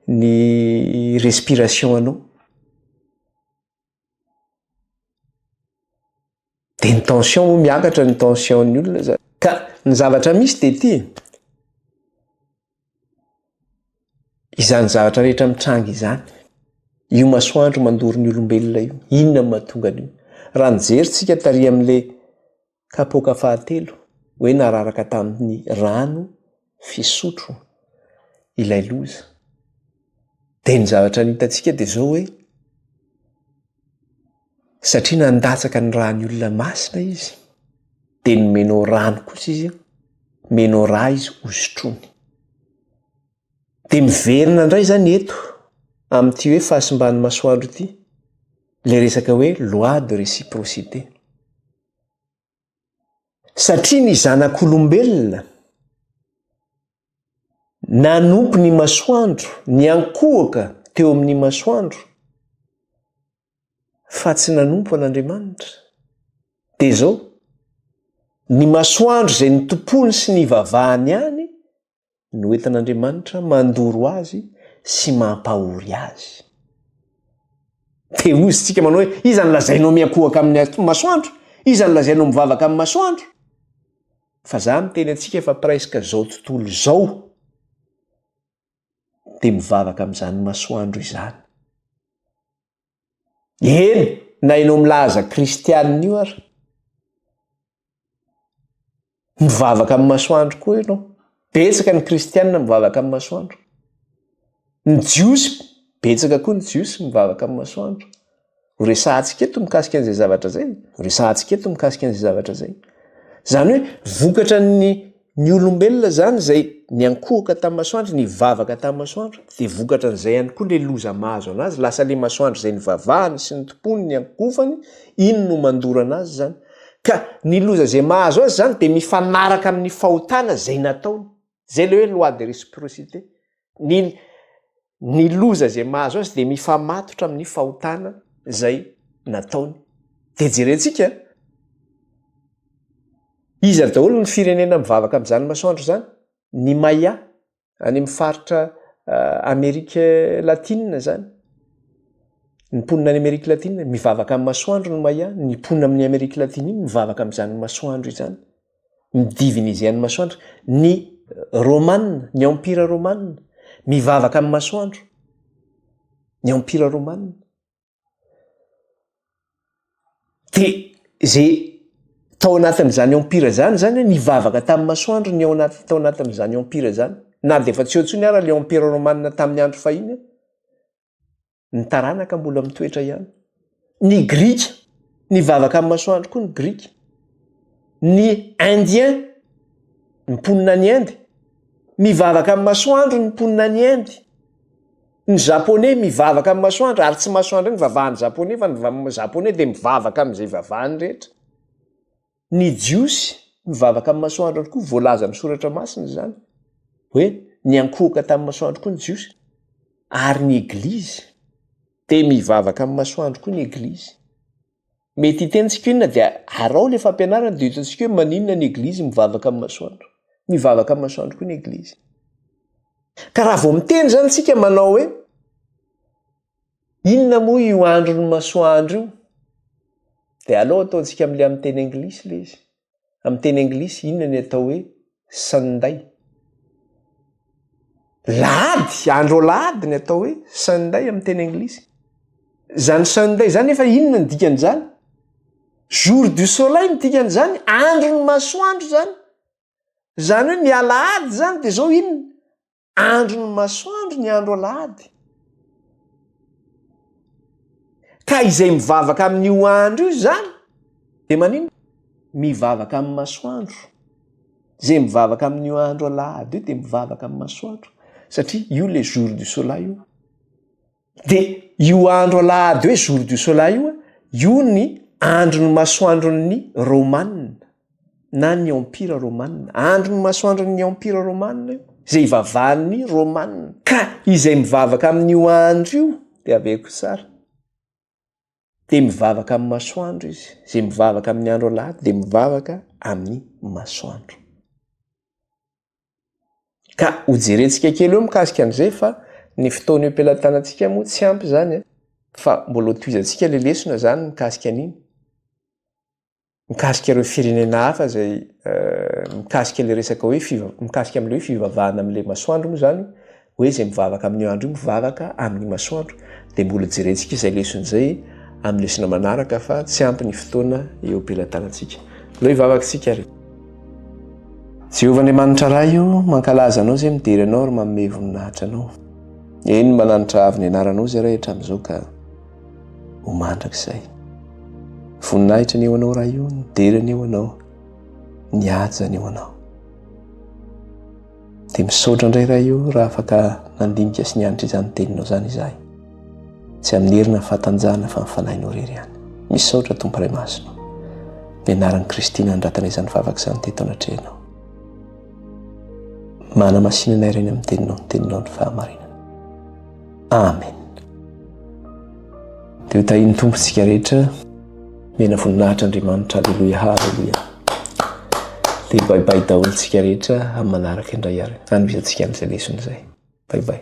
ny respiration anao. De ny tension moa miakatra ny tension ny olona zany. Ka ny zavatra misy de ty izany zavatra rehetra mitranga izany, io masoandro mandory ny olombelona io, inona mahatonga an'io? Raha nijeritsika tary amin'le kapoaka fahatelo hoe nararaka tamin'ny rano fisotro ilay loza. De ny zavatra nitatsika de zao hoe satria nandatsaka ny rany olona masina izy de nomenao rano kosa izy, menao rà izy hosotrony. De miverina indray zany eto amin'ity hoe fahasimban'ny masoandro ity le resaka hoe loi de réciprocité. Satria ny zanak'olombelona nanompo ny masoandro, ny ankohaka teo amin'ny masoandro fa tsy nanompo an'Andriamanitra. De zao ny masoandro zay ny tompony sy ny vavahany ihany no entin'Andriamanitra mandoro azy sy mampahory azy. De ozytsika manao hoe iza ny lazainao miankohaka amin'ny masoandro? Iza ny lazainao mivavaka amin'ny masoandro? Fa za miteny antsika fa presque zao tontolo zao de mivavaka amin'izany masoandro izany. Eny, na ianao milaza kristianina io ary mivavaka amin'ny masoandro koa ianao. Betsaka ny kristianina mivavaka amin'ny masoandro. Ny jiosy, betsaka koa ny jiosy mivavaka amin'ny masoandro. Ho resahantsika eto mikasika an'izay zavatra zay. Ho resahantsika eto mikasika an'izay zavatra zay. Zany hoe vokatra ny olombelona zany zay ny ankohaka tamin'ny masoandro, ny vavaka tamin'ny masoandro, de vokatra an'izay ihany koa le loza mahazo anazy, lasa le masoandro zay ny vavahany sy ny tompony, ny ankofany, iny no mandoro anazy zany. Ka ny loza zay mahazo azy zany de mifanaraka amin'ny fahotana zay nataony. Zay le hoe loi de réciprocité. Ny loza zay mahazo azy de mifamatotra amin'ny fahotana zay nataony. De jerentsika izy ary daholo ny firenena mivavaka amin'izany masoandro zany, ny Maya any amin'ny faritra Amerika Latina zany. Ny mponina any Amerika Latina mivavaka amin'ny masoandro ny Maya, ny mponina amin'ny Amerika Latina mivavaka amin'izany masoandro izany. Midivina izy ihany masoandro. Ny Romanina, ny Empire Romanina mivavaka amin'ny masoandro. Ny Empire Romanina. De zay tao anatin'izany empire zany nivavaka tamin'ny masoandro ny tao anatin'izany empire zany. Na de efa tsy eo intsony ara le Empire Romanina tamin'ny andro fahiny, ny taranaka mbola mitoetra ihany. Ny Grika nivavaka amin'ny masoandro koa ny Grika. Ny Indien, ny mponina any Inde, mivavaka amin'ny masoandro ny mponina any Inde. Ny Japonais mivavaka amin'ny masoandro, ary tsy masoandro ny vavahany Japonais fa ny Japonais de mivavaka amin'izay vavahany rehetra. Ny jiosy mivavaka amin'ny masoandro koa, voalaza amin'ny soratra masina zany hoe ny ankohaka tamin'ny masoandro koa ny jiosy. Ary ny Eglizy de mivavaka amin'ny masoandro koa ny Eglizy. Mety hitentsika inona dia arao le fampianarana de hitantsika hoe maninona ny Eglizy mivavaka amin'ny masoandro. Mivavaka amin'ny masoandro koa ny Eglizy. Ka raha vao miteny zany tsika manao hoe inona moa io andro ny masoandro io, dia aleo ataontsika am'le amin'ny teny anglisy le izy. Amin'ny teny anglisy inona ny atao hoe Sunday. Lahady, andro lahady ny atao hoe Sunday amin'ny teny anglisy. Zany Sunday zany efa inona ny dikan'izany? Jour du soleil ny dikan'izany, andro ny masoandro zany. Zany hoe ny alahady zany dia zao inona? Andro ny masoandro ny andro alahady. Ka izay mivavaka amin'io andro io zany dia manino? Mivavaka amin'ny masoandro. Izay mivavaka amin'io andro alahady io dia mivavaka amin'ny masoandro. Satria io le jour du soleil io. Dia io andro alahady hoe jour du soleil io ny andro ny masoandron'ny Romanina na ny empire Romanina. Andro ny masoandron'ny empire Romanina io, izay ivavahan'ny Romanina. Ka izay mivavaka amin'io andro io dia aveko tsara. Dia mivavaka amin'ny masoandro izy. Izay mivavaka amin'ny andro alahady dia mivavaka amin'ny masoandro. Ka ho jerentsika kely eo mikasika an'izay fa ny fotoana eo am-pelantanantsika moa tsy ampy zany fa mbola tohizantsika le lesona zany mikasika an'iny. Mikasika ireo firenena hafa zay mikasika le resaka hoe mikasika amin'ilay hoe fivavahana amin'ilay masoandro moa zany hoe izay mivavaka amin'ny andro io mivavaka amin'ny masoandro. Dia mbola jerentsika izay leson'izay amin'ny lesona manaraka fa tsy ampy ny fotoana eo am-pelantanantsika. Aleo hivavaka tsika ary. Jehovah'Andriamanitra ray io mankalaza anao zay midery anao ary manome voninahitra anao. Eny mananitra avy ny anaranao zay rehetra amin'izao ka ho mandrakizay. Voninahitra ny eo anao ray io, midery ny eo anao, ny haja ny eo anao. Dia misaotra indray ray io raha afaka nandinika sy nianatra izany teninao zany izahay. Tsy amin'ny herina fahatanjahana fa mifanahinao rery ihany. Misaotra Tompo Ray Masina. Ny anaran'i Kristina andratana izany vavaka izany teto anatrehanao. Mana masinana ireny amin'ny teninao ny fahamarinana. Amen. Dia ho tahiny tompontsika rehetra mena voninahitra Andriamanitra. Alleluia, halleluia. Dia baibai daholo tsika rehetra amin'ny manaraka indray ary. Hanovizantsika amin'izay lesona izay. Baibai.